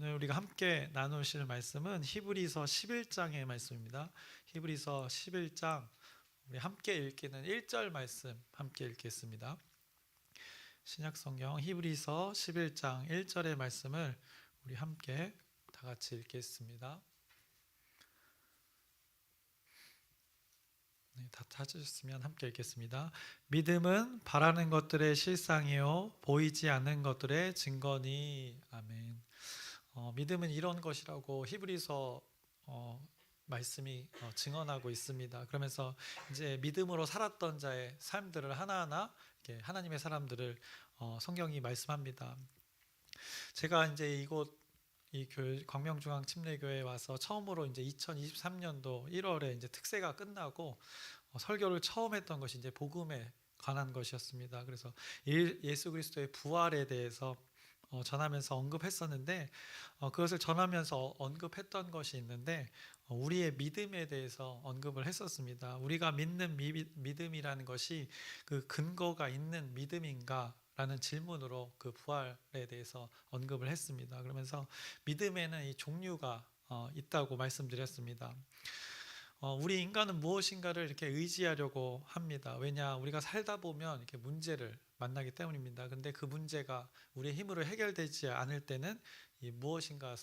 오늘 우리가 함께 나누실 말씀은 히브리서 11장의 말씀입니다. 히브리서 11장 우리 함께 읽기는 1절 말씀 함께 읽겠습니다. 신약성경 히브리서 11장 1절의 말씀을 우리 함께 다 같이 읽겠습니다. 다 찾으셨으면 함께 읽겠습니다. 믿음은 바라는 것들의 실상이요 보이지 않는 것들의 증거니. 아멘. 믿음은 이런 것이라고 히브리서 말씀이 증언하고 있습니다. 그러면서 이제 믿음으로 살았던 자의 삶들을 하나하나 이렇게 하나님의 사람들을 성경이 말씀합니다. 제가 이제 이곳 이 교회 광명중앙 침례교회에 와서 처음으로 이제 2023년도 1월에 이제 특세가 끝나고 설교를 처음 했던 것이 이제 복음에 관한 것이었습니다. 그래서 예수 그리스도의 부활에 대해서 전하면서 언급했었는데 그것을 전하면서 언급했던 것이 있는데 우리의 믿음에 대해서 언급을 했었습니다. 우리가 믿는 믿음이라는 것이 그 근거가 있는 믿음인가? 라는 질문으로 그 부활에 대해서 언급을 했습니다. 그러면서 믿음에는 이 종류가 있다고 말씀드렸습니다. 우리 인간은 무엇인가를 이렇게 의지하려고 합니다. 왜냐, 우리가 살다 보면 이렇게 문제를 만나기 때문입니다. 근데 그 문제가 우리의 힘으로 해결되지 않을 때는 이 무엇인가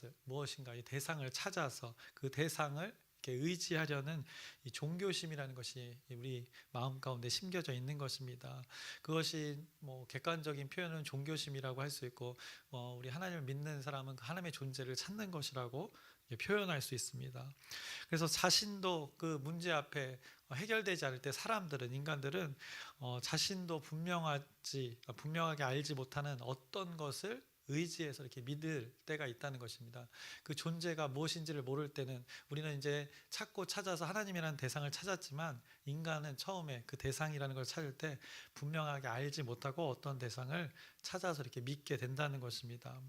이 대상을 찾아서 그 대상을 이렇게 의지하려는 이 종교심이라는 것이 우리 마음 가운데 심겨져 있는 것입니다. 그것이 뭐 객관적인 표현은 종교심이라고 할 수 있고, 우리 하나님을 믿는 사람은 그 하나님의 존재를 찾는 것이라고 표현할 수 있습니다. 그래서 자신도 그 문제 앞에 해결되지 않을 때 인간들은 자신도 분명하게 알지 못하는 어떤 것을 의지해서 이렇게 믿을 때가 있다는 것입니다. 그 존재가 무엇인지를 모를 때는 우리는 이제 찾고 찾아서 하나님이라는 대상을 찾았지만 인간은 처음에 그 대상이라는 걸 찾을 때 분명하게 알지 못하고 어떤 대상을 찾아서 이렇게 믿게 된다는 것입니다.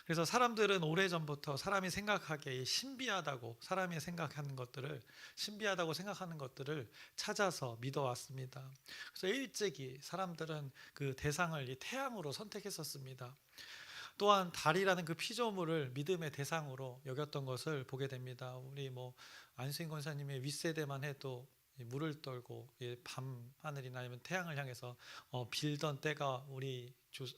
그래서 사람들은 오래전부터 사람이 신비하다고 생각하는 것들을 찾아서 믿어왔습니다. 그래서 일찍이 사람들은 그 대상을 이 태양으로 선택했었습니다. 또한 달이라는 그 피조물을 믿음의 대상으로 여겼던 것을 보게 됩니다. 우리 안수인 권사님의 윗세대만 해도 물을 떨고 밤 하늘이나 아니면 태양을 향해서 빌던 때가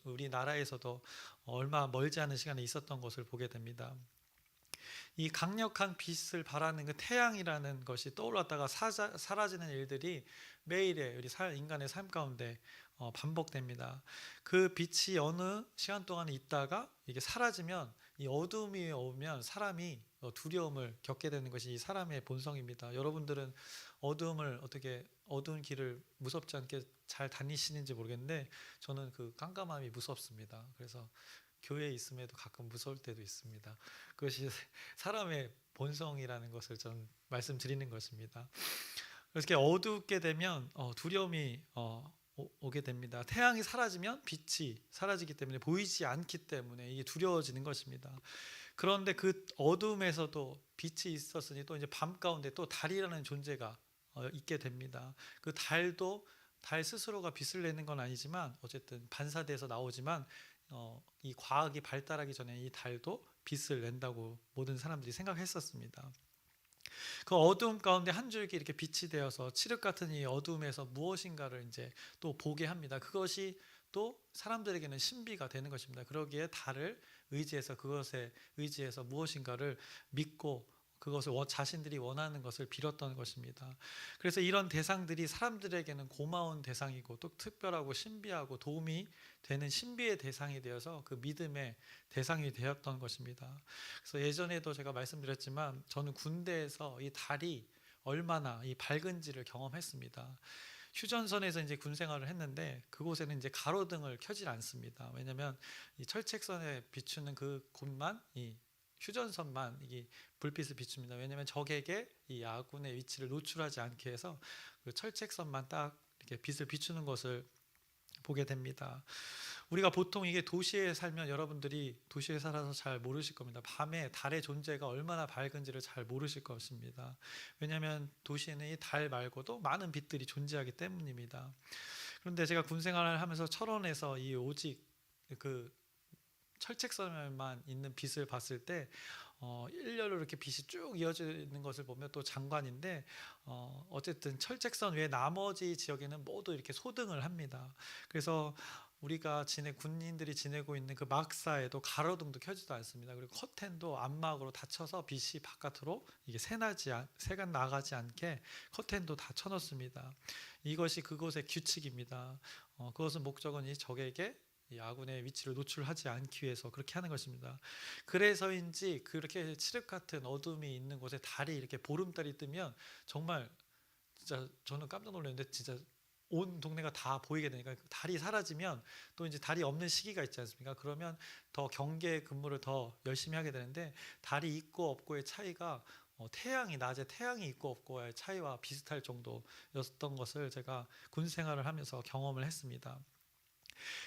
우리나라에서도 얼마 멀지 않은 시간에 있었던 것을 보게 됩니다. 이 강력한 빛을 발하는 그 태양이라는 것이 떠올랐다가 사라지는 일들이 매일의 우리 인간의 삶 가운데 반복됩니다. 그 빛이 어느 시간 동안 있다가 이게 사라지면 이 어둠이 오면 사람이 두려움을 겪게 되는 것이 이 사람의 본성입니다. 여러분들은 어두운 길을 무섭지 않게 잘 다니시는지 모르겠는데 저는 그 깜깜함이 무섭습니다. 그래서 교회에 있음에도 가끔 무서울 때도 있습니다. 그것이 사람의 본성이라는 것을 저는 말씀드리는 것입니다. 그래서 이렇게 어둡게 되면 두려움이 오게 됩니다. 태양이 사라지면 빛이 사라지기 때문에 보이지 않기 때문에 이게 두려워지는 것입니다. 그런데 그 어둠에서도 빛이 있었으니 또 이제 밤 가운데 또 달이라는 존재가 있게 됩니다. 그 달도 달 스스로가 빛을 내는 건 아니지만 어쨌든 반사돼서 나오지만 이 과학이 발달하기 전에 이 달도 빛을 낸다고 모든 사람들이 생각했었습니다. 그 어두움 가운데 한 줄기 이렇게 빛이 되어서 칠흑 같은 이 어두움에서 무엇인가를 이제 또 보게 합니다. 그것이 또 사람들에게는 신비가 되는 것입니다. 그러기에 달을 그것에 의지해서 무엇인가를 믿고 그것을 자신들이 원하는 것을 빌었던 것입니다. 그래서 이런 대상들이 사람들에게는 고마운 대상이고 또 특별하고 신비하고 도움이 되는 신비의 대상이 되어서 그 믿음의 대상이 되었던 것입니다. 그래서 예전에도 제가 말씀드렸지만 저는 군대에서 이 달이 얼마나 이 밝은지를 경험했습니다. 휴전선에서 이제 군 생활을 했는데 그곳에는 이제 가로등을 켜질 않습니다. 왜냐하면 이 철책선에 비추는 그 곳만 이 휴전선만 이 불빛을 비춥니다. 왜냐하면 적에게 이 아군의 위치를 노출하지 않게 해서 그 철책선만 딱 이렇게 빛을 비추는 것을 보게 됩니다. 우리가 보통 이게 도시에 살면 여러분들이 도시에 살아서 잘 모르실 겁니다. 밤에 달의 존재가 얼마나 밝은지를 잘 모르실 것입니다. 왜냐하면 도시에는 이 달 말고도 많은 빛들이 존재하기 때문입니다. 그런데 제가 군 생활을 하면서 철원에서 이 오직 그 철책선에만 있는 빛을 봤을 때 일렬로 이렇게 빛이 쭉 이어지는 것을 보면 또 장관인데 어쨌든 철책선 외에 나머지 지역에는 모두 이렇게 소등을 합니다. 그래서 우리가 군인들이 지내고 있는 그 막사에도 가로등도 켜지도 않습니다. 그리고 커튼도 암막으로 닫혀서 빛이 바깥으로 이게 새가 나가지 않게 커튼도 다 쳐놓습니다. 이것이 그곳의 규칙입니다. 그것은 목적은 이 적에게 이 아군의 위치를 노출하지 않기 위해서 그렇게 하는 것입니다. 그래서인지 그렇게 칠흑 같은 어둠이 있는 곳에 달이 이렇게 보름달이 뜨면 정말 진짜 저는 깜짝 놀랐는데 진짜 온 동네가 다 보이게 되니까 달이 사라지면 또 이제 달이 없는 시기가 있지 않습니까? 그러면 더 경계 근무를 더 열심히 하게 되는데 달이 있고 없고의 차이가 낮에 태양이 있고 없고의 차이와 비슷할 정도였던 것을 제가 군 생활을 하면서 경험을 했습니다.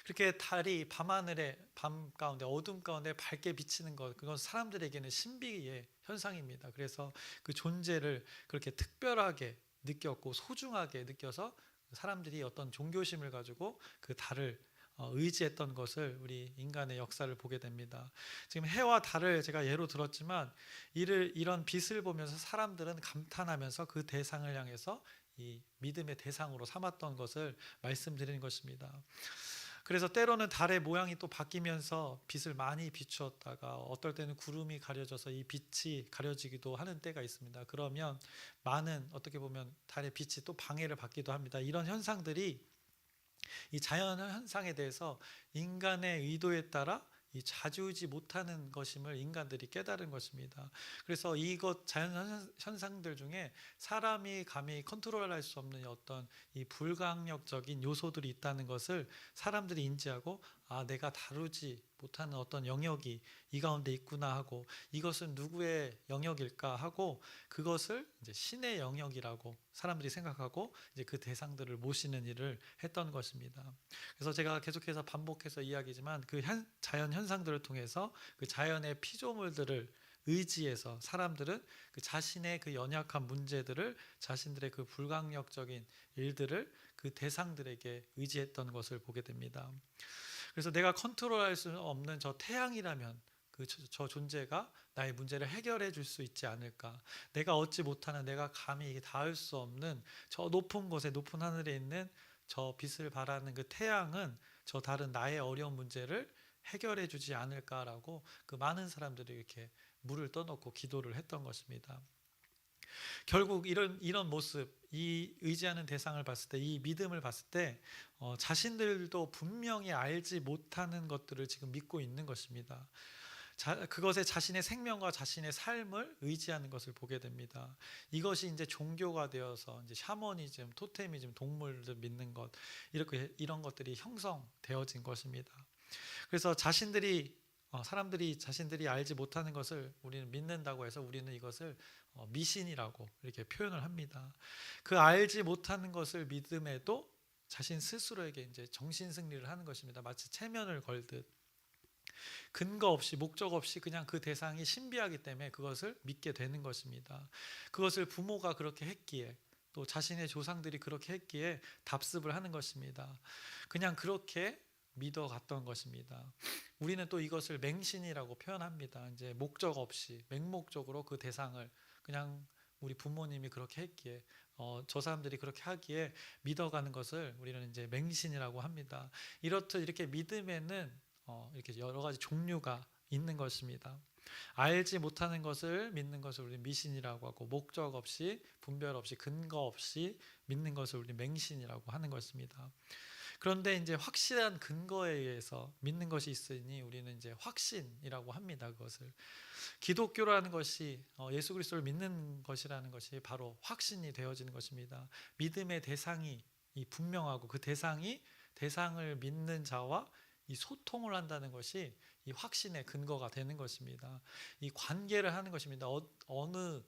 그렇게 달이 밤 가운데 어둠 가운데 밝게 비치는 것, 그건 사람들에게는 신비의 현상입니다. 그래서 그 존재를 그렇게 특별하게 느꼈고 소중하게 느껴서 사람들이 어떤 종교심을 가지고 그 달을 의지했던 것을 우리 인간의 역사를 보게 됩니다. 지금 해와 달을 제가 예로 들었지만 이런 빛을 보면서 사람들은 감탄하면서 그 대상을 향해서 이 믿음의 대상으로 삼았던 것을 말씀드리는 것입니다. 그래서 때로는 달의 모양이 또 바뀌면서 빛을 많이 비추었다가 어떨 때는 구름이 가려져서 이 빛이 가려지기도 하는 때가 있습니다. 그러면 어떻게 보면 달의 빛이 또 방해를 받기도 합니다. 이런 현상들이 이 자연 현상에 대해서 인간의 의도에 따라 이 좌지우지 못하는 것임을 인간들이 깨달은 것입니다. 그래서 이것 자연 현상들 중에 사람이 감히 컨트롤할 수 없는 어떤 이 불가항력적인 요소들이 있다는 것을 사람들이 인지하고 내가 다루지 못하는 어떤 영역이 이 가운데 있구나 하고 이것은 누구의 영역일까 하고 그것을 이제 신의 영역이라고 사람들이 생각하고 이제 그 대상들을 모시는 일을 했던 것입니다. 그래서 제가 계속해서 반복해서 이야기지만 그 자연 현상들을 통해서 그 자연의 피조물들을 의지해서 사람들은 그 자신의 그 연약한 문제들을 자신들의 그 불가항력적인 일들을 그 대상들에게 의지했던 것을 보게 됩니다. 그래서 내가 컨트롤할 수 없는 저 태양이라면 저 존재가 나의 문제를 해결해 줄 수 있지 않을까. 내가 얻지 못하는 내가 감히 닿을 수 없는 저 높은 곳에 높은 하늘에 있는 저 빛을 발하는 그 태양은 저 다른 나의 어려운 문제를 해결해 주지 않을까라고 그 많은 사람들이 이렇게 물을 떠놓고 기도를 했던 것입니다. 결국 이런 모습, 이 의지하는 대상을 봤을 때, 이 믿음을 봤을 때 자신들도 분명히 알지 못하는 것들을 지금 믿고 있는 것입니다. 그것에 자신의 생명과 자신의 삶을 의지하는 것을 보게 됩니다. 이것이 이제 종교가 되어서 이제 샤머니즘, 토테미즘, 동물을 믿는 것 이런 것들이 형성되어진 것입니다. 그래서 사람들이 자신들이 알지 못하는 것을 우리는 믿는다고 해서 우리는 이것을 미신이라고 이렇게 표현을 합니다. 그 알지 못하는 것을 믿음에도 자신 스스로에게 이제 정신 승리를 하는 것입니다. 마치 체면을 걸듯 근거 없이 목적 없이 그냥 그 대상이 신비하기 때문에 그것을 믿게 되는 것입니다. 그것을 부모가 그렇게 했기에 또 자신의 조상들이 그렇게 했기에 답습을 하는 것입니다. 그냥 그렇게 믿어갔던 것입니다. 우리는 또 이것을 맹신이라고 표현합니다. 이제 목적 없이 맹목적으로 그 대상을 그냥 우리 부모님이 그렇게 했기에 저 사람들이 그렇게 하기에 믿어가는 것을 우리는 이제 맹신이라고 합니다. 이렇듯 이렇게 믿음에는 이렇게 여러 가지 종류가 있는 것입니다. 알지 못하는 것을 믿는 것을 우리 미신이라고 하고 목적 없이 분별 없이 근거 없이 믿는 것을 우리 맹신이라고 하는 것입니다. 그런데 이제 확실한 근거에 의해서 믿는 것이 있으니 우리는 이제 확신이라고 합니다. 그것을 기독교라는 것이 예수 그리스도를 믿는 것이라는 것이 바로 확신이 되어지는 것입니다. 믿음의 대상이 분명하고 그 대상을 믿는 자와 이 소통을 한다는 것이 이 확신의 근거가 되는 것입니다. 이 관계를 하는 것입니다. 어느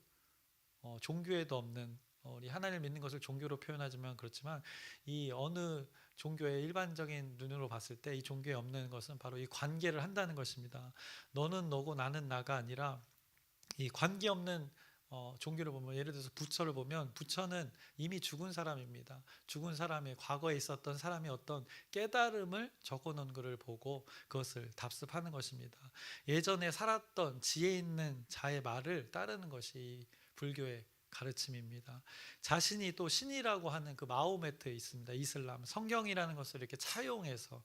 종교에도 없는 우리 하나님을 믿는 것을 종교로 표현하지만 그렇지만 이 어느 종교의 일반적인 눈으로 봤을 때 이 종교에 없는 것은 바로 이 관계를 한다는 것입니다. 너는 너고 나는 나가 아니라 이 관계 없는 종교를 보면, 예를 들어서 부처를 보면 부처는 이미 죽은 사람입니다. 죽은 사람의 과거에 있었던 사람의 어떤 깨달음을 적어놓은 것을 보고 그것을 답습하는 것입니다. 예전에 살았던 지혜 있는 자의 말을 따르는 것이 불교의 가르침입니다. 자신이 또 신이라고 하는 그 마호메트에 있습니다. 이슬람 성경이라는 것을 이렇게 차용해서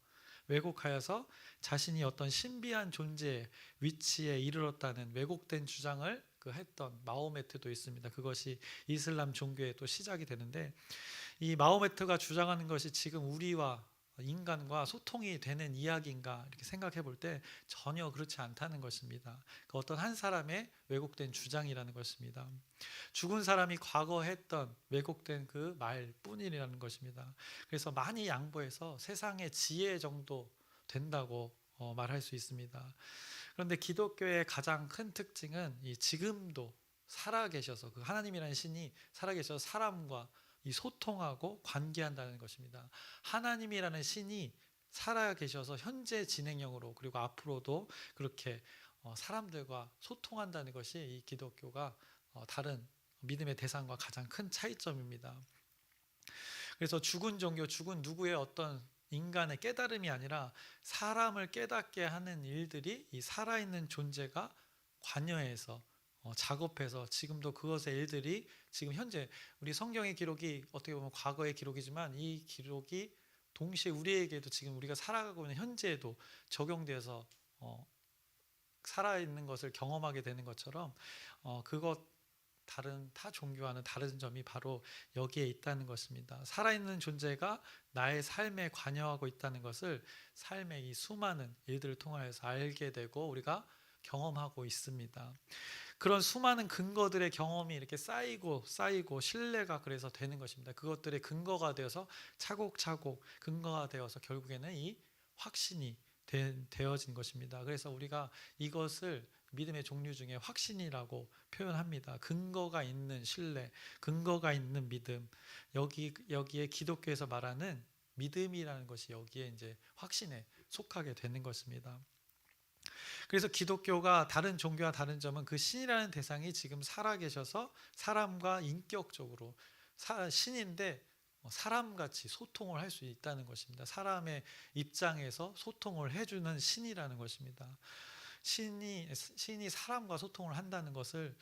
왜곡하여서 자신이 어떤 신비한 존재의 위치에 이르렀다는 왜곡된 주장을 했던 마호메트도 있습니다. 그것이 이슬람 종교의 또 시작이 되는데, 이 마호메트가 주장하는 것이 지금 우리와 인간과 소통이 되는 이야기인가 이렇게 생각해 볼 때 전혀 그렇지 않다는 것입니다. 그 어떤 한 사람의 왜곡된 주장이라는 것입니다. 죽은 사람이 과거 했던 왜곡된 그 말뿐이라는 것입니다. 그래서 많이 양보해서 세상의 지혜 정도 된다고 말할 수 있습니다. 그런데 기독교의 가장 큰 특징은 이 지금도 살아계셔서, 그 하나님이라는 신이 살아계셔서 사람과 이 소통하고 관계한다는 것입니다. 하나님이라는 신이 살아계셔서 현재 진행형으로, 그리고 앞으로도 그렇게 사람들과 소통한다는 것이 이 기독교가 다른 믿음의 대상과 가장 큰 차이점입니다. 그래서 죽은 종교, 죽은 누구의 어떤 인간의 깨달음이 아니라 사람을 깨닫게 하는 일들이 이 살아있는 존재가 관여해서 작업해서 지금도 그것의 일들이 지금 현재, 우리 성경의 기록이 어떻게 보면 과거의 기록이지만 이 기록이 동시에 우리에게도 지금 우리가 살아가고 있는 현재에도 적용돼서 살아있는 것을 경험하게 되는 것처럼 그것 다른 타 종교와는 다른 점이 바로 여기에 있다는 것입니다. 살아있는 존재가 나의 삶에 관여하고 있다는 것을 삶의 이 수많은 일들을 통하여서 알게 되고 우리가 경험하고 있습니다. 그런 수많은 근거들의 경험이 이렇게 쌓이고 신뢰가 그래서 되는 것입니다. 그것들의 근거가 되어서 차곡차곡 근거가 되어서 결국에는 이 확신이 되어진 것입니다. 그래서 우리가 이것을 믿음의 종류 중에 확신이라고 표현합니다. 근거가 있는 신뢰, 근거가 있는 믿음. 여기에 기독교에서 말하는 믿음이라는 것이 여기에 이제 확신에 속하게 되는 것입니다. 그래서 기독교가 다른 종교와 다른 점은 그 신이라는 대상이 지금 살아계셔서 사람과 인격적으로 신인데 사람같이 소통을 할 수 있다는 것입니다. 사람의 입장에서 소통을 해주는 신이라는 것입니다. 신이 사람과 소통을 한다는 것을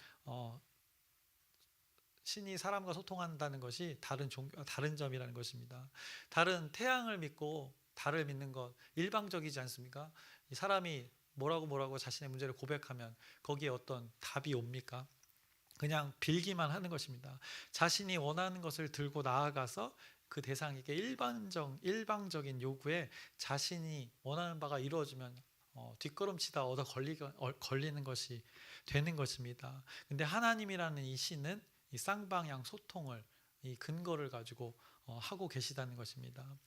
신이 사람과 소통한다는 것이 다른 점이라는 것입니다. 다른 태양을 믿고 달을 믿는 것 일방적이지 않습니까? 이 사람이 뭐라고 자신의 문제를 고백하면 거기에 어떤 답이 옵니까? 그냥 빌기만 하는 것입니다. 자신이 원하는 것을 들고 나아가서 그 대상에게 일방적인 요구에 자신이 원하는 바가 이루어지면 뒷걸음치다 얻어 걸리는 것이 되는 것입니다. 근데 하나님이라는 이 신은 이 쌍방향 소통을, 이 근거를 가지고 하고 계시다는 것입니다.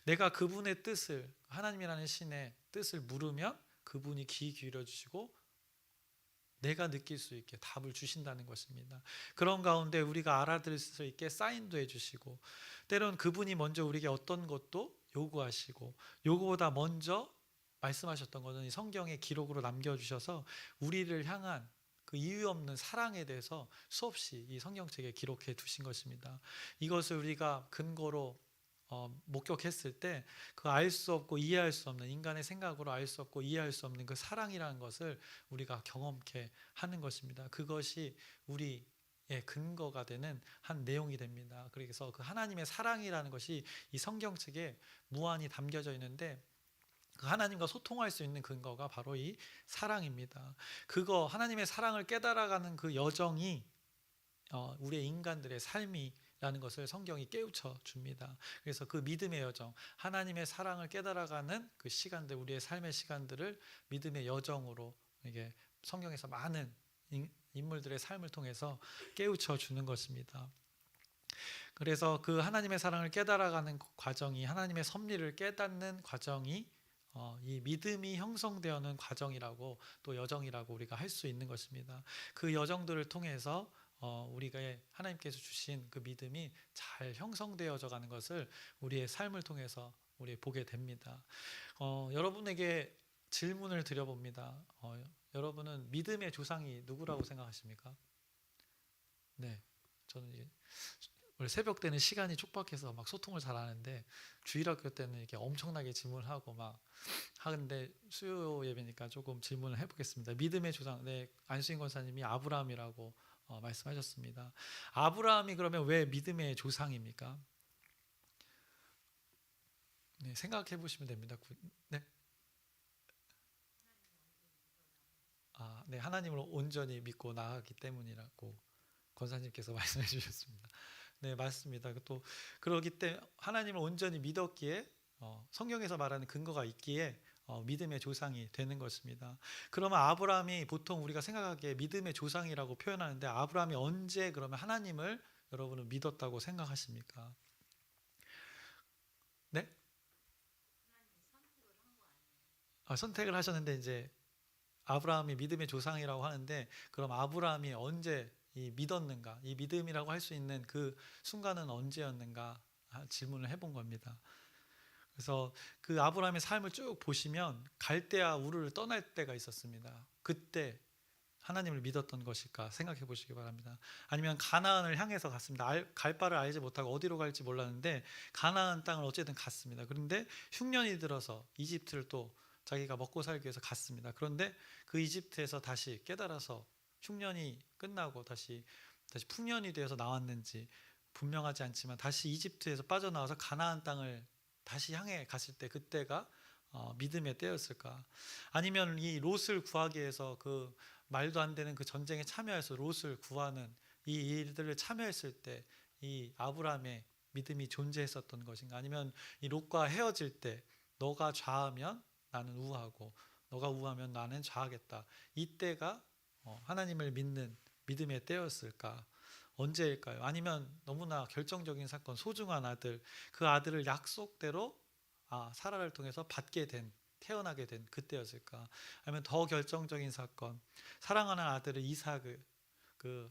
내가 그분의 뜻을, 하나님이라는 신의 뜻을 물으면 그분이 귀 기울여 주시고 내가 느낄 수 있게 답을 주신다는 것입니다. 그런 가운데 우리가 알아들을 수 있게 사인도 해주시고, 때론 그분이 먼저 우리에게 어떤 것도 요구하시고, 요구보다 먼저 말씀하셨던 것은 이 성경의 기록으로 남겨주셔서 우리를 향한 그 이유 없는 사랑에 대해서 수없이 이 성경책에 기록해 두신 것입니다. 이것을 우리가 근거로 목격했을 때 그 알 수 없고 이해할 수 없는, 인간의 생각으로 알 수 없고 이해할 수 없는 그 사랑이라는 것을 우리가 경험케 하는 것입니다. 그것이 우리의 근거가 되는 한 내용이 됩니다. 그래서 그 하나님의 사랑이라는 것이 이 성경책에 무한히 담겨져 있는데, 그 하나님과 소통할 수 있는 근거가 바로 이 사랑입니다. 그거 하나님의 사랑을 깨달아가는 그 여정이 우리의 인간들의 삶이라는 것을 성경이 깨우쳐 줍니다. 그래서 그 믿음의 여정, 하나님의 사랑을 깨달아가는 그 시간들, 우리의 삶의 시간들을 믿음의 여정으로 이게 성경에서 많은 인물들의 삶을 통해서 깨우쳐 주는 것입니다. 그래서 그 하나님의 사랑을 깨달아가는 과정이, 하나님의 섭리를 깨닫는 과정이 이 믿음이 형성되어는 과정이라고, 또 여정이라고 우리가 할 수 있는 것입니다. 그 여정들을 통해서 우리가 하나님께서 주신 그 믿음이 잘 형성되어져 가는 것을 우리의 삶을 통해서 우리 보게 됩니다. 여러분에게 질문을 드려봅니다. 여러분은 믿음의 조상이 누구라고 생각하십니까? 네, 저는 이게 원래 새벽 때는 시간이 촉박해서 막 소통을 잘 하는데 주일학교 때는 이렇게 엄청나게 질문하고 막 하는데 수요 예배니까 조금 질문을 해보겠습니다. 믿음의 조상, 네, 안수인 권사님이 아브라함이라고 말씀하셨습니다. 아브라함이 그러면 왜 믿음의 조상입니까? 네, 생각해 보시면 됩니다. 네, 네, 하나님을 온전히 믿고 나아가기 때문이라고 권사님께서 말씀해 주셨습니다. 네, 맞습니다. 또 그러기 때문에 하나님을 온전히 믿었기에 성경에서 말하는 근거가 있기에 믿음의 조상이 되는 것입니다. 그러면 아브라함이 보통 우리가 생각하기에 믿음의 조상이라고 표현하는데 아브라함이 언제 그러면 하나님을 여러분은 믿었다고 생각하십니까? 네? 선택을 하셨는데 이제 아브라함이 믿음의 조상이라고 하는데 그럼 아브라함이 언제 이 믿었는가? 이 믿음이라고 할 수 있는 그 순간은 언제였는가? 질문을 해본 겁니다. 그래서 그 아브라함의 삶을 쭉 보시면 갈대아 우르를 떠날 때가 있었습니다. 그때 하나님을 믿었던 것일까 생각해 보시기 바랍니다. 아니면 가나안을 향해서 갔습니다. 갈 바를 알지 못하고 어디로 갈지 몰랐는데 가나안 땅을 어쨌든 갔습니다. 그런데 흉년이 들어서 이집트를 또 자기가 먹고 살기 위해서 갔습니다. 그런데 그 이집트에서 다시 깨달아서 흉년이 끝나고 다시 풍년이 되어서 나왔는지 분명하지 않지만 다시 이집트에서 빠져나와서 가나안 땅을 다시 향해 갔을 때 그때가 믿음의 때였을까? 아니면 이 롯을 구하기 위해서 그 말도 안 되는 그 전쟁에 참여해서 롯을 구하는 이 일들을 참여했을 때 이 아브라함의 믿음이 존재했었던 것인가? 아니면 이 롯과 헤어질 때 너가 좌하면 나는 우하고 너가 우하면 나는 좌하겠다. 이때가 하나님을 믿는 믿음의 때였을까? 언제일까요? 아니면 너무나 결정적인 사건, 소중한 아들, 그 아들을 약속대로 사라를 통해서 받게 된, 태어나게 된 그때였을까? 아니면 더 결정적인 사건, 사랑하는 아들을 이삭을 그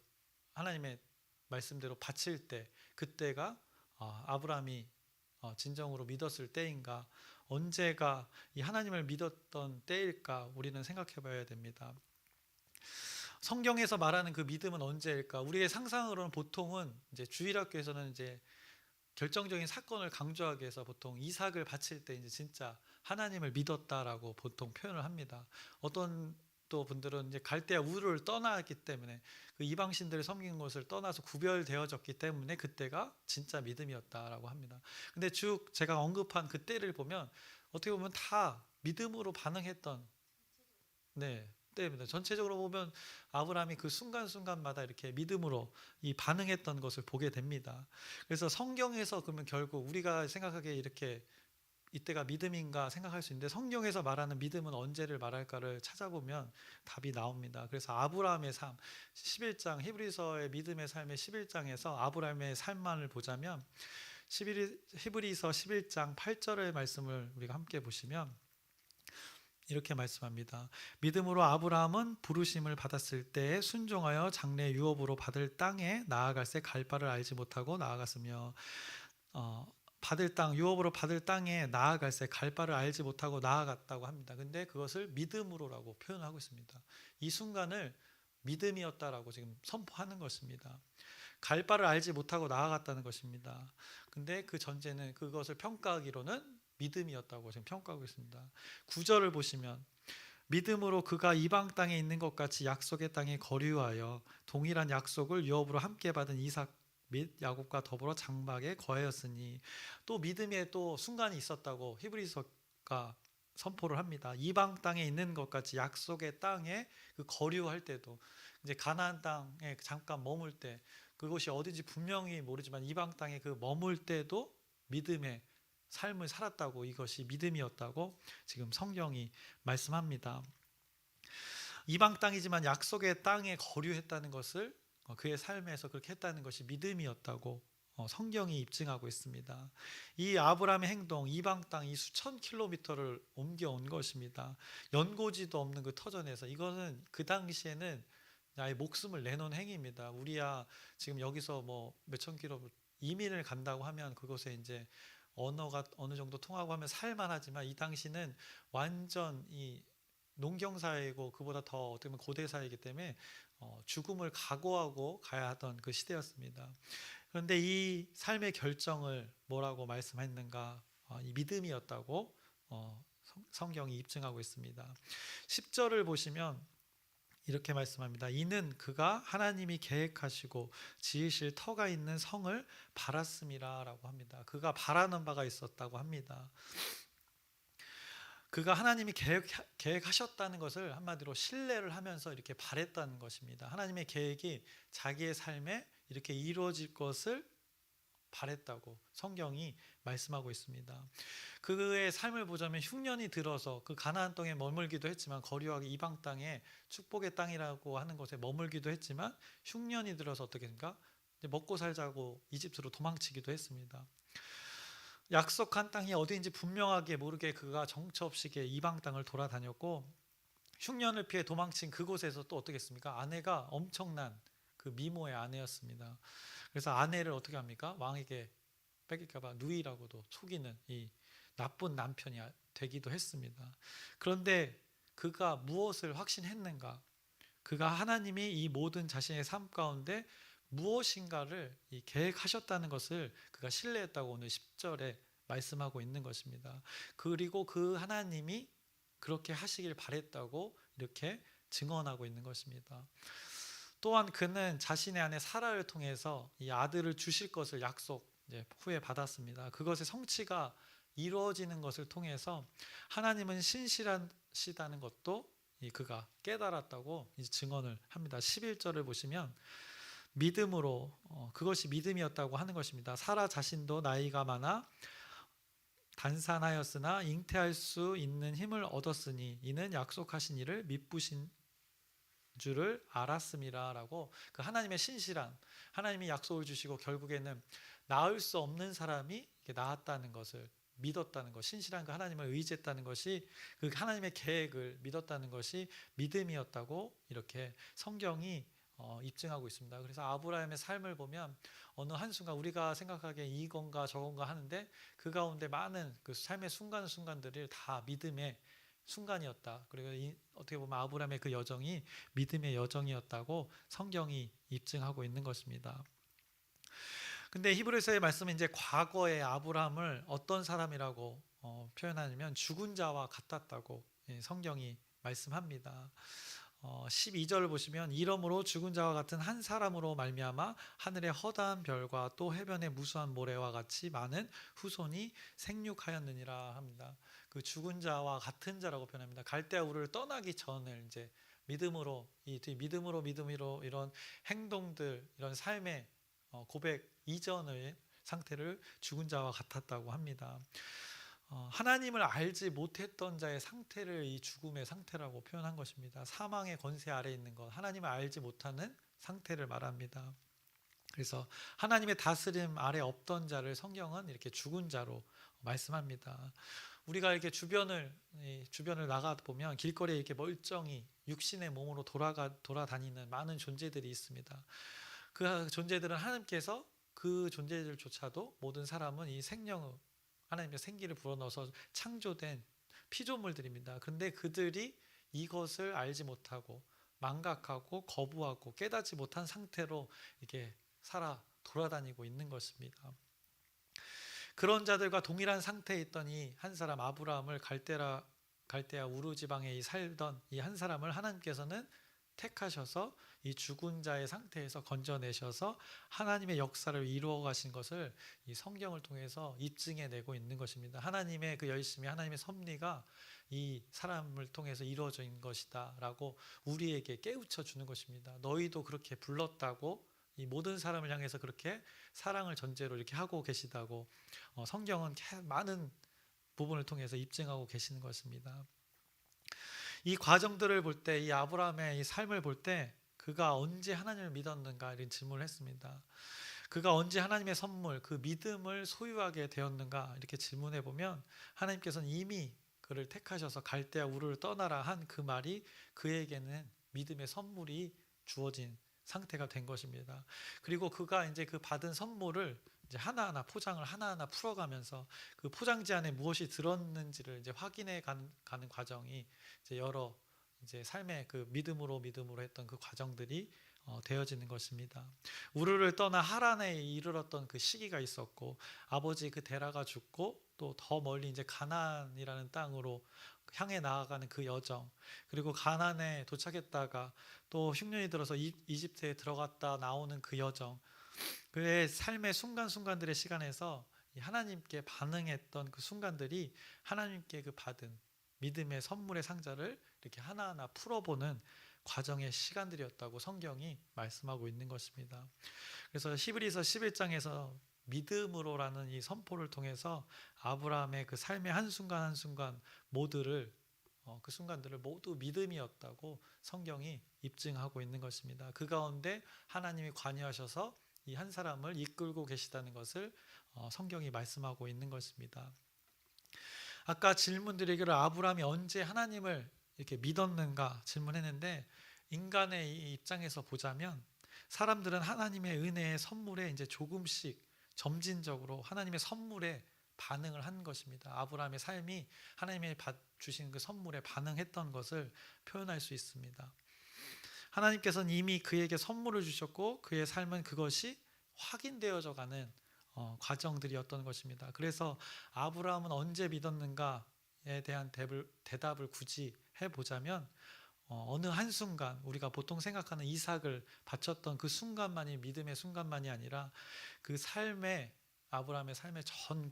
하나님의 말씀대로 바칠 때 그때가 아브라함이 진정으로 믿었을 때인가? 언제가 이 하나님을 믿었던 때일까? 우리는 생각해 봐야 됩니다. 성경에서 말하는 그 믿음은 언제일까? 우리의 상상으로는 보통은 이제 주일학교에서는 이제 결정적인 사건을 강조하기 위해서 보통 이삭을 바칠 때 이제 진짜 하나님을 믿었다라고 보통 표현을 합니다. 어떤 또 분들은 이제 갈대아 우르를 떠나기 때문에 그 이방신들을 섬기는 것을 떠나서 구별되어졌기 때문에 그때가 진짜 믿음이었다라고 합니다. 근데 쭉 제가 언급한 그때를 보면 어떻게 보면 다 믿음으로 반응했던 네, 때입니다. 전체적으로 보면 아브라함이 그 순간순간마다 이렇게 믿음으로 이 반응했던 것을 보게 됩니다. 그래서 성경에서 그러면 결국 우리가 생각하기에 이렇게 이때가 믿음인가 생각할 수 있는데 성경에서 말하는 믿음은 언제를 말할까를 찾아보면 답이 나옵니다. 그래서 아브라함의 삶 11장 히브리서의 믿음의 삶의 11장에서 아브라함의 삶만을 보자면 히브리서 11장 8절의 말씀을 우리가 함께 보시면 이렇게 말씀합니다. 믿음으로 아브라함은 부르심을 받았을 때에 순종하여 장래 유업으로 받을 땅에 나아갈새 갈 바를 알지 못하고 나아갔으며 받을 땅 유업으로 받을 땅에 나아갈새 갈 바를 알지 못하고 나아갔다고 합니다. 근데 그것을 믿음으로라고 표현하고 있습니다. 이 순간을 믿음이었다라고 지금 선포하는 것입니다. 갈 바를 알지 못하고 나아갔다는 것입니다. 근데 그 전제는 그것을 평가하기로는 믿음이었다고 지금 평가하고 있습니다. 9절을 보시면 믿음으로 그가 이방 땅에 있는 것 같이 약속의 땅에 거류하여 동일한 약속을 유업으로 함께 받은 이삭 및 야곱과 더불어 장막에 거하였으니 또 믿음의 또 순간이 있었다고 히브리서가 선포를 합니다. 이방 땅에 있는 것 같이 약속의 땅에 그 거류할 때도 이제 가나안 땅에 잠깐 머물 때 그것이 어딘지 분명히 모르지만 이방 땅에 그 머물 때도 믿음의 삶을 살았다고 이것이 믿음이었다고 지금 성경이 말씀합니다. 이방 땅이지만 약속의 땅에 거류했다는 것을 그의 삶에서 그렇게 했다는 것이 믿음이었다고 성경이 입증하고 있습니다. 이 아브라함의 행동, 이방 땅 이 수천 킬로미터를 옮겨온 것입니다. 연고지도 없는 그 터전에서 이거는 그 당시에는 나의 목숨을 내놓은 행위입니다. 우리야 지금 여기서 뭐 몇천 킬로 이민을 간다고 하면 그곳에 이제 언어가 어느 정도 통하고 하면 살만하지만 이 당시는 완전 이 농경 사회이고 그보다 더 어떻게 보면 고대 사회이기 때문에 죽음을 각오하고 가야 하던 그 시대였습니다. 그런데 이 삶의 결정을 뭐라고 말씀했는가? 이 믿음이었다고 성경이 입증하고 있습니다. 10절을 보시면 이렇게 말씀합니다. 이는 그가 하나님이 계획하시고 지으실 터가 있는 성을 바랐음이라 라고 합니다. 그가 바라는 바가 있었다고 합니다. 그가 하나님이 계획하셨다는 것을 한마디로 신뢰를 하면서 이렇게 바랬다는 것입니다. 하나님의 계획이 자기의 삶에 이렇게 이루어질 것을 바랬다고 성경이 말씀하고 있습니다. 그의 삶을 보자면 흉년이 들어서 그 가나안 땅에 머물기도 했지만 거류하기 이방 땅에 축복의 땅이라고 하는 곳에 머물기도 했지만 흉년이 들어서 어떻게 된가? 먹고 살자고 이집트로 도망치기도 했습니다. 약속한 땅이 어디인지 분명하게 모르게 그가 정처 없이 이방 땅을 돌아다녔고 흉년을 피해 도망친 그곳에서 또 어떻게 했습니까? 아내가 엄청난 그 미모의 아내였습니다. 그래서 아내를 어떻게 합니까? 왕에게 뺏길까봐 누이라고도 속이는 이 나쁜 남편이 되기도 했습니다. 그런데 그가 무엇을 확신했는가? 그가 하나님이 이 모든 자신의 삶 가운데 무엇인가를 계획하셨다는 것을 그가 신뢰했다고 오늘 10절에 말씀하고 있는 것입니다. 그리고 그 하나님이 그렇게 하시길 바랬다고 이렇게 증언하고 있는 것입니다. 또한 그는 자신의 아내 사라를 통해서 이 아들을 주실 것을 약속 후에 받았습니다. 그것의 성취가 이루어지는 것을 통해서 하나님은 신실하시다는 것도 그가 깨달았다고 증언을 합니다. 11절을 보시면 믿음으로 그것이 믿음이었다고 하는 것입니다. 사라 자신도 나이가 많아 단산하였으나 잉태할 수 있는 힘을 얻었으니 이는 약속하신 이를 미쁘신 줄을 알았음이라 라고 그 하나님의 신실함, 하나님이 약속을 주시고 결국에는 낳을 수 없는 사람이 낳았다는 것을 믿었다는 것, 신실한 그 하나님을 의지했다는 것이 그 하나님의 계획을 믿었다는 것이 믿음이었다고 이렇게 성경이 입증하고 있습니다. 그래서 아브라함의 삶을 보면 어느 한순간 우리가 생각하기에 이건가 저건가 하는데 그 가운데 많은 그 삶의 순간순간들이 다 믿음의 순간이었다. 그리고 어떻게 보면 아브라함의 그 여정이 믿음의 여정이었다고 성경이 입증하고 있는 것입니다. 근데 히브리서의 말씀은 이제 과거의 아브라함을 어떤 사람이라고 표현하냐면 죽은 자와 같았다고 성경이 말씀합니다. 12절을 보시면 이러므로 죽은 자와 같은 한 사람으로 말미암아 하늘의 허다한 별과 또 해변의 무수한 모래와 같이 많은 후손이 생육하였느니라 합니다. 그 죽은 자와 같은 자라고 표현합니다. 갈대아 우르를 떠나기 전을 이제 믿음으로 이런 행동들, 이런 삶의 고백 이전의 상태를 죽은 자와 같았다고 합니다. 하나님을 알지 못했던 자의 상태를 이 죽음의 상태라고 표현한 것입니다. 사망의 권세 아래 있는 것, 하나님을 알지 못하는 상태를 말합니다. 그래서 하나님의 다스림 아래 없던 자를 성경은 이렇게 죽은 자로 말씀합니다. 우리가 이렇게 주변을 나가 보면 길거리에 이렇게 멀쩡히 육신의 몸으로 돌아다니는 많은 존재들이 있습니다. 그 존재들은 하나님께서 그 존재들조차도 모든 사람은 이 생명을 하나님의 생기를 불어넣어서 창조된 피조물들입니다. 그런데 그들이 이것을 알지 못하고 망각하고 거부하고 깨닫지 못한 상태로 이렇게 살아 돌아다니고 있는 것입니다. 그런 자들과 동일한 상태에 있던 이 한 사람 아브라함을 갈대아 우르 지방에 살던 이 한 사람을 하나님께서는 택하셔서 이 죽은 자의 상태에서 건져내셔서 하나님의 역사를 이루어 가신 것을 이 성경을 통해서 입증해 내고 있는 것입니다. 하나님의 그 열심이, 하나님의 섭리가 이 사람을 통해서 이루어진 것이다 라고 우리에게 깨우쳐 주는 것입니다. 너희도 그렇게 불렀다고, 이 모든 사람을 향해서 그렇게 사랑을 전제로 이렇게 하고 계시다고 성경은 많은 부분을 통해서 입증하고 계시는 것입니다. 이 과정들을 볼 때, 이 아브라함의 이 삶을 볼 때 그가 언제 하나님을 믿었는가 이런 질문을 했습니다. 그가 언제 하나님의 선물, 그 믿음을 소유하게 되었는가 이렇게 질문해 보면 하나님께서는 이미 그를 택하셔서 갈대아 우르를 떠나라 한 그 말이 그에게는 믿음의 선물이 주어진 상태가 된 것입니다. 그리고 그가 이제 그 받은 선물을 이제 하나하나 포장을 하나하나 풀어가면서 그 포장지 안에 무엇이 들었는지를 이제 확인해 가는 과정이 이제 여러 이제 삶의 그 믿음으로 했던 그 과정들이 되어지는 것입니다. 우르를 떠나 하란에 이르렀던 그 시기가 있었고, 아버지 그 데라가 죽고 또 더 멀리 이제 가나안이라는 땅으로 향해 나아가는 그 여정, 그리고 가나안에 도착했다가 또 흉년이 들어서 이집트에 들어갔다 나오는 그 여정, 그의 삶의 순간순간들의 시간에서 하나님께 반응했던 그 순간들이 하나님께 그 받은 믿음의 선물의 상자를 이렇게 하나하나 풀어보는 과정의 시간들이었다고 성경이 말씀하고 있는 것입니다. 그래서 히브리서 11장에서 믿음으로라는 이 선포를 통해서 아브라함의 그 삶의 한순간 한순간 모두를 그 순간들을 모두 믿음이었다고 성경이 입증하고 있는 것입니다. 그 가운데 하나님이 관여하셔서 이 한 사람을 이끌고 계시다는 것을 성경이 말씀하고 있는 것입니다. 아까 질문드리기를 아브라함이 언제 하나님을 이렇게 믿었는가 질문했는데, 인간의 입장에서 보자면 사람들은 하나님의 은혜의 선물에 이제 조금씩 점진적으로 하나님의 선물에 반응을 한 것입니다. 아브라함의 삶이 하나님의 주신 그 선물에 반응했던 것을 표현할 수 있습니다. 하나님께서는 이미 그에게 선물을 주셨고 그의 삶은 그것이 확인되어져 가는 과정들이었던 것입니다. 그래서 아브라함은 언제 믿었는가에 대한 대답을 굳이 해보자면 어느 한순간 우리가 보통 생각하는 이삭을 바쳤던 그 순간만이 믿음의 순간만이 아니라 그 삶의 아브라함의 삶의 전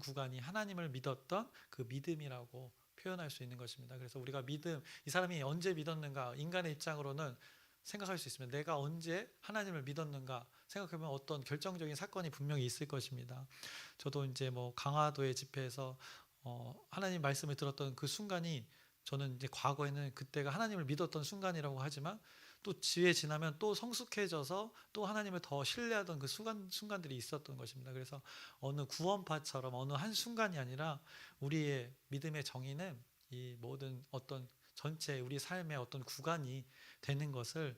구간이 하나님을 믿었던 그 믿음이라고 표현할 수 있는 것입니다. 그래서 우리가 이 사람이 언제 믿었는가, 인간의 입장으로는 생각할 수 있습니다. 내가 언제 하나님을 믿었는가 생각해보면 어떤 결정적인 사건이 분명히 있을 것입니다. 저도 이제 강화도의 집회에서 하나님 말씀을 들었던 그 순간이, 저는 이제 과거에는 그때가 하나님을 믿었던 순간이라고 하지만 또 지에 지나면 또 성숙해져서 또 하나님을 더 신뢰하던 그 순간들이 있었던 것입니다. 그래서 어느 구원파처럼 어느 한 순간이 아니라 우리의 믿음의 정의는 이 모든 어떤 전체 우리 삶의 어떤 구간이 되는 것을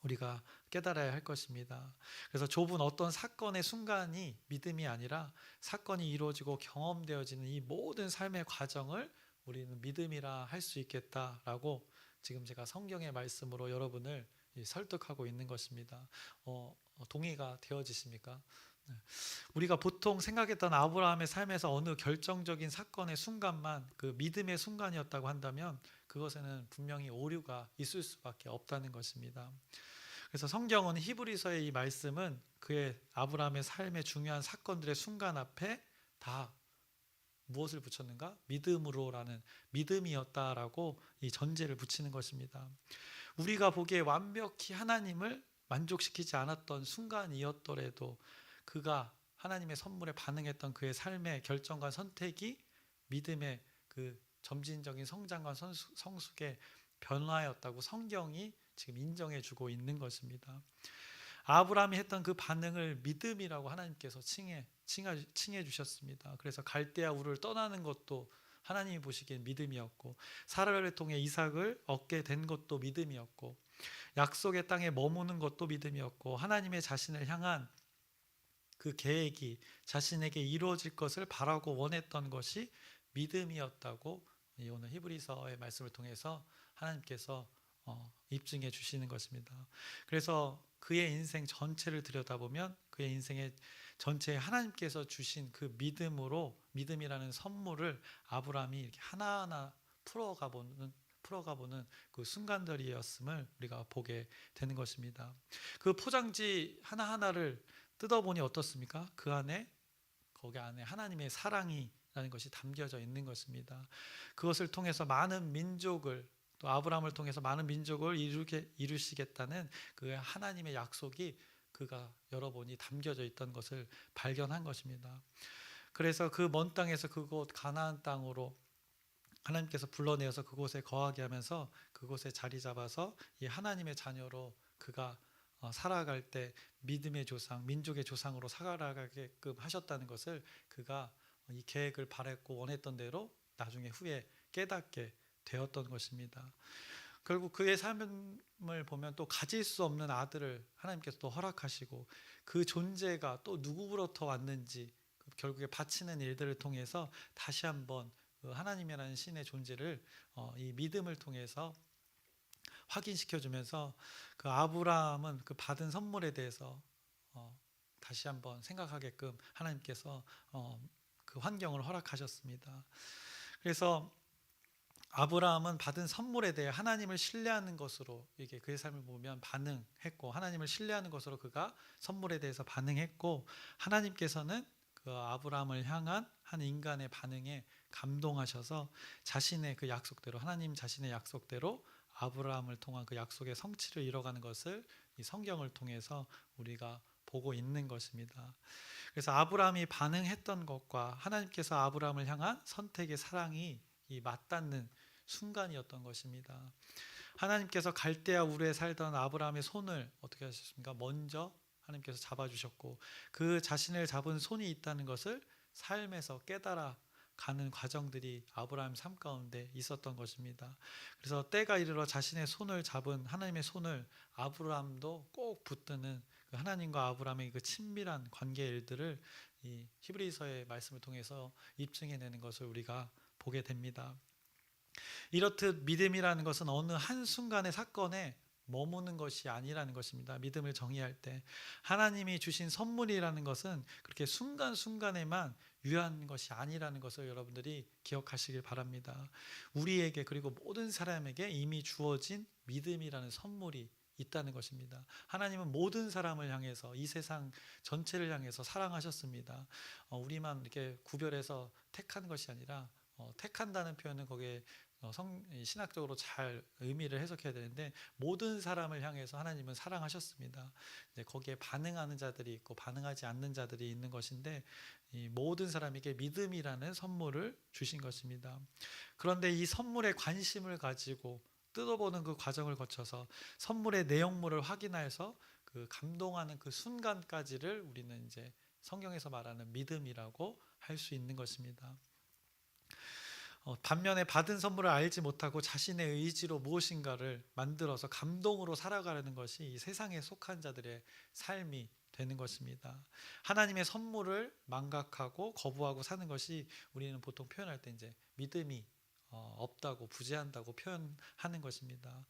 우리가 깨달아야 할 것입니다. 그래서 좁은 어떤 사건의 순간이 믿음이 아니라 사건이 이루어지고 경험되어지는 이 모든 삶의 과정을 우리는 믿음이라 할 수 있겠다라고 지금 제가 성경의 말씀으로 여러분을 설득하고 있는 것입니다. 동의가 되어지십니까? 네. 우리가 보통 생각했던 아브라함의 삶에서 어느 결정적인 사건의 순간만 그 믿음의 순간이었다고 한다면 그것에는 분명히 오류가 있을 수밖에 없다는 것입니다. 그래서 성경은 히브리서의 이 말씀은 그의 아브라함의 삶의 중요한 사건들의 순간 앞에 다 무엇을 붙였는가? 믿음으로라는, 믿음이었다라고 이 전제를 붙이는 것입니다. 우리가 보기에 완벽히 하나님을 만족시키지 않았던 순간이었더라도 그가 하나님의 선물에 반응했던 그의 삶의 결정과 선택이 믿음의 그 점진적인 성장과 성숙의 변화였다고 성경이 지금 인정해주고 있는 것입니다. 아브라함이 했던 그 반응을 믿음이라고 하나님께서 칭해 주셨습니다. 그래서 갈대아 우르를 떠나는 것도 하나님이 보시기엔 믿음이었고, 사라를 통해 이삭을 얻게 된 것도 믿음이었고, 약속의 땅에 머무는 것도 믿음이었고, 하나님의 자신을 향한 그 계획이 자신에게 이루어질 것을 바라고 원했던 것이 믿음이었다고 오늘 히브리서의 말씀을 통해서 하나님께서 입증해 주시는 것입니다. 그래서 그의 인생 전체를 들여다보면 그의 인생의 전체에 하나님께서 주신 그 믿음이라는 선물을 아브라함이 이렇게 하나하나 풀어가보는 그 순간들이었음을 우리가 보게 되는 것입니다. 그 포장지 하나하나를 뜯어보니 어떻습니까? 거기 안에 하나님의 사랑이라는 것이 담겨져 있는 것입니다. 그것을 통해서 많은 민족을, 또 아브라함을 통해서 많은 민족을 이루시겠다는 그 하나님의 약속이 그가 열어보니 담겨져 있던 것을 발견한 것입니다. 그래서 그 먼 땅에서 그곳 가나안 땅으로 하나님께서 불러내어서 그곳에 거하게 하면서 그곳에 자리 잡아서 이 하나님의 자녀로 그가 살아갈 때 믿음의 조상, 민족의 조상으로 살아가게끔 하셨다는 것을 그가 이 계획을 바랬고 원했던 대로 나중에 후에 깨닫게 되었던 것입니다. 결국 그의 삶을 보면 또 가질 수 없는 아들을 하나님께서 또 허락하시고, 그 존재가 또 누구로부터 왔는지 결국에 바치는 일들을 통해서 다시 한번 그 하나님이라는 신의 존재를 이 믿음을 통해서 확인시켜 주면서 그 아브라함은 그 받은 선물에 대해서 다시 한번 생각하게끔 하나님께서 그 환경을 허락하셨습니다. 그래서 아브라함은 받은 선물에 대해 하나님을 신뢰하는 것으로 이게 그의 삶을 보면 반응했고, 하나님을 신뢰하는 것으로 그가 선물에 대해서 반응했고, 하나님께서는 그 아브라함을 향한 한 인간의 반응에 감동하셔서 자신의 그 약속대로, 하나님 자신의 약속대로 아브라함을 통한 그 약속의 성취를 이뤄가는 것을 이 성경을 통해서 우리가 보고 있는 것입니다. 그래서 아브라함이 반응했던 것과 하나님께서 아브라함을 향한 선택의 사랑이 이 맞닿는 순간이었던 것입니다. 하나님께서 갈대아 우르에 살던 아브라함의 손을 어떻게 하셨습니까? 먼저 하나님께서 잡아주셨고, 그 자신을 잡은 손이 있다는 것을 삶에서 깨달아 가는 과정들이 아브라함 삶 가운데 있었던 것입니다. 그래서 때가 이르러 자신의 손을 잡은 하나님의 손을 아브라함도 꼭 붙드는 그 하나님과 아브라함의 그 친밀한 관계의 일들을 이 히브리서의 말씀을 통해서 입증해내는 것을 우리가 보게 됩니다. 이렇듯 믿음이라는 것은 어느 한순간의 사건에 머무는 것이 아니라는 것입니다. 믿음을 정의할 때 하나님이 주신 선물이라는 것은 그렇게 순간순간에만 유효한 것이 아니라는 것을 여러분들이 기억하시길 바랍니다. 우리에게, 그리고 모든 사람에게 이미 주어진 믿음이라는 선물이 있다는 것입니다. 하나님은 모든 사람을 향해서, 이 세상 전체를 향해서 사랑하셨습니다. 우리만 이렇게 구별해서 택한 것이 아니라, 택한다는 표현은 거기에 신학적으로 잘 의미를 해석해야 되는데, 모든 사람을 향해서 하나님은 사랑하셨습니다. 이제 거기에 반응하는 자들이 있고 반응하지 않는 자들이 있는 것인데, 이 모든 사람에게 믿음이라는 선물을 주신 것입니다. 그런데 이 선물에 관심을 가지고 뜯어보는 그 과정을 거쳐서 선물의 내용물을 확인해서 그 감동하는 그 순간까지를 우리는 이제 성경에서 말하는 믿음이라고 할 수 있는 것입니다. 반면에 받은 선물을 알지 못하고 자신의 의지로 무엇인가를 만들어서 감동으로 살아가려는 것이 이 세상에 속한 자들의 삶이 되는 것입니다. 하나님의 선물을 망각하고 거부하고 사는 것이 우리는 보통 표현할 때 이제 믿음이 없다고, 부재한다고 표현하는 것입니다.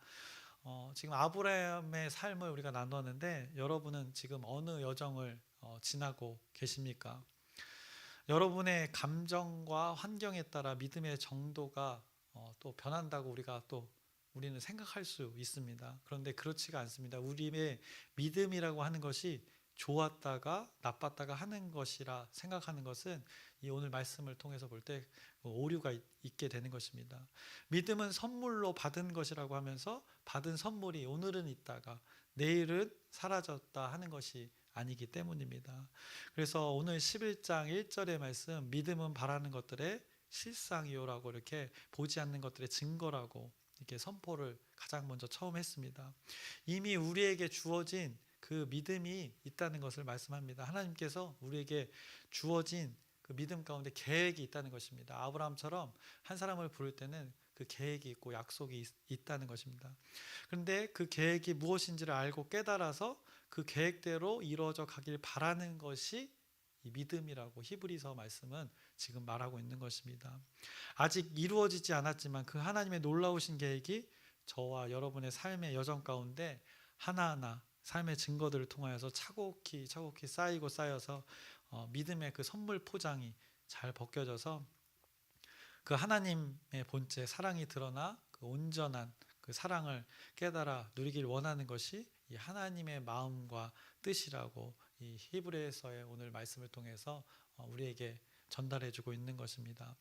지금 아브라함의 삶을 우리가 나누었는데, 여러분은 지금 어느 여정을 지나고 계십니까? 여러분의 감정과 환경에 따라 믿음의 정도가 또 변한다고 우리는 생각할 수 있습니다. 그런데 그렇지가 않습니다. 우리의 믿음이라고 하는 것이 좋았다가 나빴다가 하는 것이라 생각하는 것은 이 오늘 말씀을 통해서 볼 때 오류가 있게 되는 것입니다. 믿음은 선물로 받은 것이라고 하면서 받은 선물이 오늘은 있다가 내일은 사라졌다 하는 것이 아니기 때문입니다. 그래서 오늘 11장 1절의 말씀, 믿음은 바라는 것들의 실상이요라고 이렇게 보지 않는 것들의 증거라고 이렇게 선포를 가장 먼저 처음 했습니다. 이미 우리에게 주어진 그 믿음이 있다는 것을 말씀합니다. 하나님께서 우리에게 주어진 그 믿음 가운데 계획이 있다는 것입니다. 아브라함처럼 한 사람을 부를 때는 그 계획이 있고 약속이 있다는 것입니다. 그런데 그 계획이 무엇인지를 알고 깨달아서 그 계획대로 이루어져 가길 바라는 것이 이 믿음이라고 히브리서 말씀은 지금 말하고 있는 것입니다. 아직 이루어지지 않았지만 그 하나님의 놀라우신 계획이 저와 여러분의 삶의 여정 가운데 하나하나 삶의 증거들을 통하여서 차곡히 쌓이고 쌓여서 믿음의 그 선물 포장이 잘 벗겨져서 그 하나님의 본체 사랑이 드러나 그 온전한 그 사랑을 깨달아 누리길 원하는 것이 이 하나님의 마음과 뜻이라고 이 히브리서의 오늘 말씀을 통해서 우리에게 전달해주고 있는 것입니다.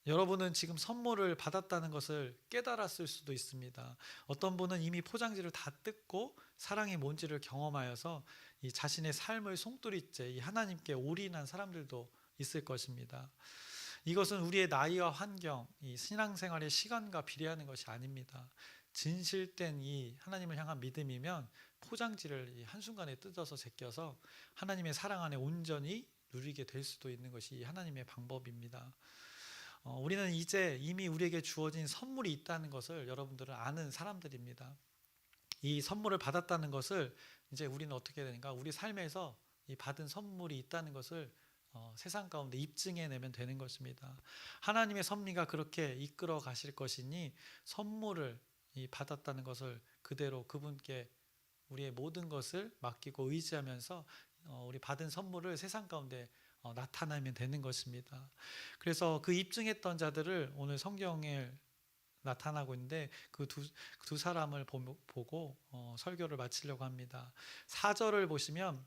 여러분은 지금 선물을 받았다는 것을 깨달았을 수도 있습니다. 어떤 분은 이미 포장지를 다 뜯고 사랑이 뭔지를 경험하여서 이 자신의 삶을 송두리째 이 하나님께 올인한 사람들도 있을 것입니다. 이것은 우리의 나이와 환경, 이 신앙생활의 시간과 비례하는 것이 아닙니다. 진실된 이 하나님을 향한 믿음이면 포장지를 이 한순간에 뜯어서 제껴서 하나님의 사랑 안에 온전히 누리게 될 수도 있는 것이 하나님의 방법입니다. 우리는 이제 이미 우리에게 주어진 선물이 있다는 것을 여러분들은 아는 사람들입니다. 이 선물을 받았다는 것을 이제 우리는 어떻게 되는가? 우리 삶에서 이 받은 선물이 있다는 것을 세상 가운데 입증해내면 되는 것입니다. 하나님의 섭리가 그렇게 이끌어 가실 것이니 선물을 받았다는 것을 그대로 그분께 우리의 모든 것을 맡기고 의지하면서 우리 받은 선물을 세상 가운데 나타내면 되는 것입니다. 그래서 그 입증했던 자들을 오늘 성경에 나타나고 있는데 그 두 사람을 보고 설교를 마치려고 합니다. 4절을 보시면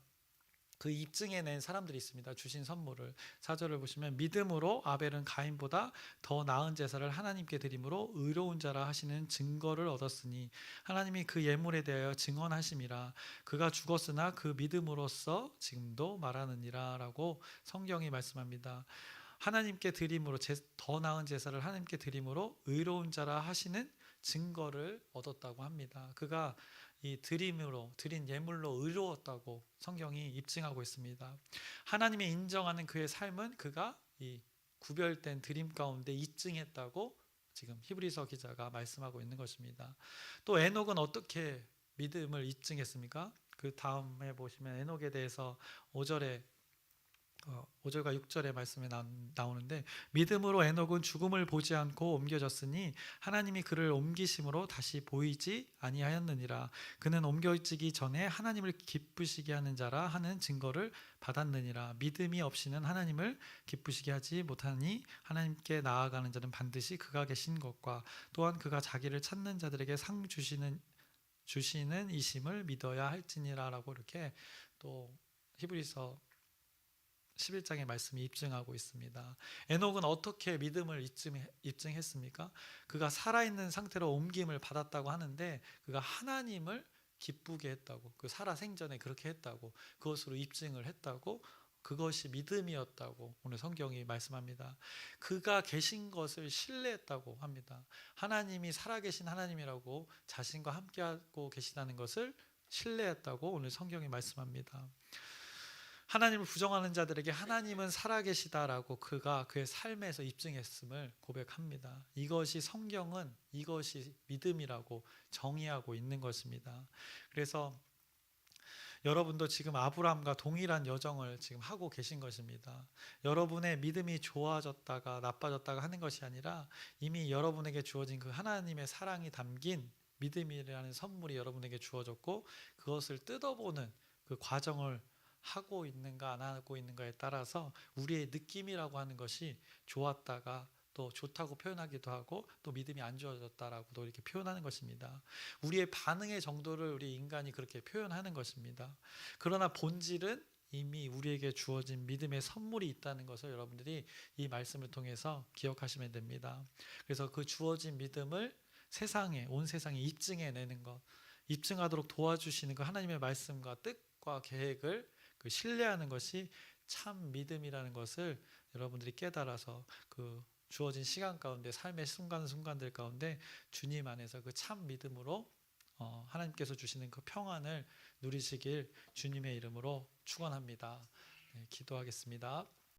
그 입증해낸 사람들이 있습니다. 주신 선물을 4절을 보시면 믿음으로 아벨은 가인보다 더 나은 제사를 하나님께 드림으로 의로운 자라 하시는 증거를 얻었으니 하나님이 그 예물에 대하여 증언하심이라. 그가 죽었으나 그 믿음으로써 지금도 말하느니라 라고 성경이 말씀합니다. 하나님께 드림으로 더 나은 제사를 하나님께 드림으로 의로운 자라 하시는 증거를 얻었다고 합니다. 그가 이 드림으로 드린 예물로 의로웠다고 성경이 입증하고 있습니다. 하나님이 인정하는 그의 삶은 그가 이 구별된 드림 가운데 입증했다고 지금 히브리서 기자가 말씀하고 있는 것입니다. 또 에녹은 어떻게 믿음을 입증했습니까? 그 다음에 보시면 에녹에 대해서 5절과 6절의 말씀에 나오는데 믿음으로 에녹은 죽음을 보지 않고 옮겨졌으니 하나님이 그를 옮기심으로 다시 보이지 아니하였느니라. 그는 옮겨지기 전에 하나님을 기쁘시게 하는 자라 하는 증거를 받았느니라. 믿음이 없이는 하나님을 기쁘시게 하지 못하니 하나님께 나아가는 자는 반드시 그가 계신 것과 또한 그가 자기를 찾는 자들에게 상 주시는 이심을 믿어야 할지니라 라고 이렇게 또 히브리서 11장의 말씀이 입증하고 있습니다. 에녹은 어떻게 믿음을 입증했습니까? 그가 살아있는 상태로 옮김을 받았다고 하는데 그가 하나님을 기쁘게 했다고, 그 살아생전에 그렇게 했다고, 그것으로 입증을 했다고, 그것이 믿음이었다고 오늘 성경이 말씀합니다. 그가 계신 것을 신뢰했다고 합니다. 하나님이 살아계신 하나님이라고 자신과 함께하고 계시다는 것을 신뢰했다고 오늘 성경이 말씀합니다. 하나님을 부정하는 자들에게 하나님은 살아계시다라고 그가 그의 삶에서 입증했음을 고백합니다. 이것이 성경은 이것이 믿음이라고 정의하고 있는 것입니다. 그래서 여러분도 지금 아브라함과 동일한 여정을 지금 하고 계신 것입니다. 여러분의 믿음이 좋아졌다가 나빠졌다가 하는 것이 아니라 이미 여러분에게 주어진 그 하나님의 사랑이 담긴 믿음이라는 선물이 여러분에게 주어졌고 그것을 뜯어보는 그 과정을 하고 있는가 안 하고 있는가에 따라서 우리의 느낌이라고 하는 것이 좋았다가 또 좋다고 표현하기도 하고 또 믿음이 안 좋아졌다라고도 이렇게 표현하는 것입니다. 우리의 반응의 정도를 우리 인간이 그렇게 표현하는 것입니다. 그러나 본질은 이미 우리에게 주어진 믿음의 선물이 있다는 것을 여러분들이 이 말씀을 통해서 기억하시면 됩니다. 그래서 그 주어진 믿음을 온 세상에 입증해내는 것, 입증하도록 도와주시는 그 하나님의 말씀과 뜻과 계획을 그 신뢰하는 것이 참 믿음이라는 것을 여러분들이 깨달아서 그 주어진 시간 가운데 삶의 순간순간들 가운데 주님 안에서 그 참 믿음으로 하나님께서 주시는 그 평안을 누리시길 주님의 이름으로 축원합니다. 네, 기도하겠습니다.